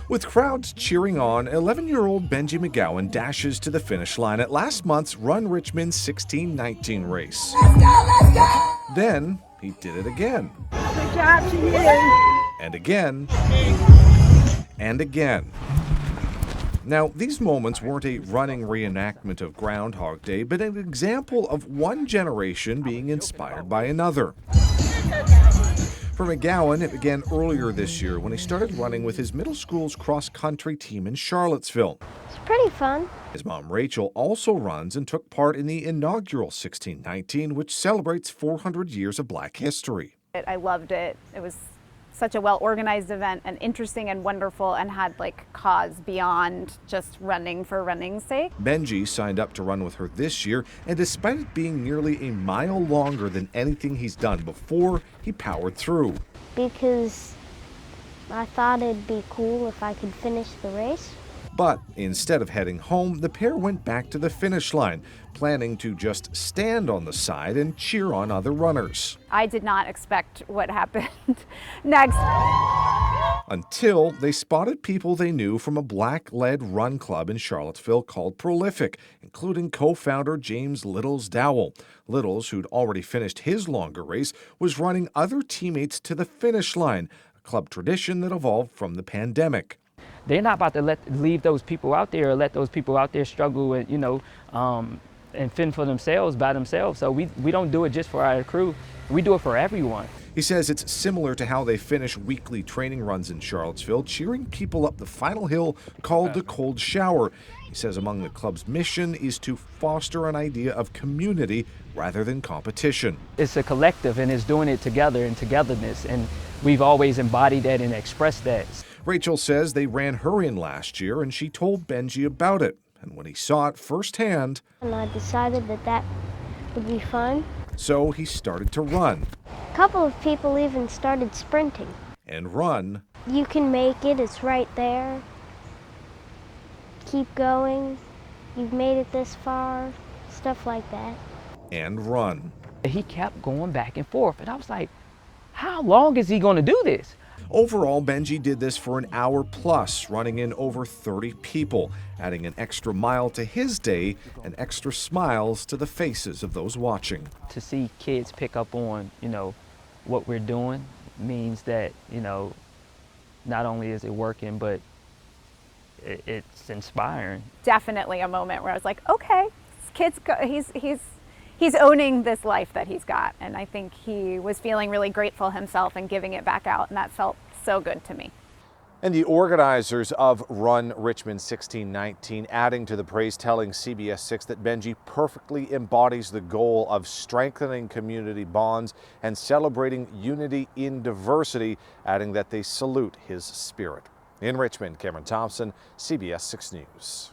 With crowds cheering on, 11-year-old Benji McGowan dashes to the finish line at last month's Run Richmond 1619 race. Let's go! Then he did it again. Good job to you. And again. And again. Now, these moments weren't a running reenactment of Groundhog Day, but an example of one generation being inspired by another. For McGowan, it began earlier this year when he started running with his middle school's cross-country team in Charlottesville. It's pretty fun. His mom, Rachel, also runs and took part in the inaugural 1619, which celebrates 400 years of Black history. I loved it. It was such a well-organized event and interesting and wonderful and had cause beyond just running for running's sake. Benji signed up to run with her this year, and despite it being nearly a mile longer than anything he's done before, he powered through. Because I thought it'd be cool if I could finish the race. But instead of heading home, the pair went back to the finish line, planning to just stand on the side and cheer on other runners. I did not expect what happened next. Until they spotted people they knew from a Black-led run club in Charlottesville called Prolific, including co-founder James Littles Dowell. Littles, who'd already finished his longer race, was running other teammates to the finish line, a club tradition that evolved from the pandemic. They're not about to leave those people out there or let those people out there struggle and, and fend for themselves by themselves. So we don't do it just for our crew. We do it for everyone. He says it's similar to how they finish weekly training runs in Charlottesville, cheering people up the final hill called the Cold Shower. He says among the club's mission is to foster an idea of community rather than competition. It's a collective and it's doing it together and togetherness, and we've always embodied that and expressed that. Rachel says they ran her in last year and she told Benji about it. And when he saw it firsthand, and I decided that would be fun. So he started to run. A couple of people even started sprinting. And run. You can make it, it's right there. Keep going. You've made it this far. Stuff like that. And run. He kept going back and forth, and I was like, how long is he going to do this? Overall, Benji did this for an hour plus, running in over 30 people, adding an extra mile to his day and extra smiles to the faces of those watching. To see kids pick up on, what we're doing means that, not only is it working, but it's inspiring. Definitely a moment where I was like, okay, this kid's he's owning this life that he's got, and I think he was feeling really grateful himself and giving it back out, and that felt so good to me. And the organizers of Run Richmond 1619 adding to the praise, telling CBS6 that Benji perfectly embodies the goal of strengthening community bonds and celebrating unity in diversity, adding that they salute his spirit. In Richmond, Cameron Thompson, CBS6 News.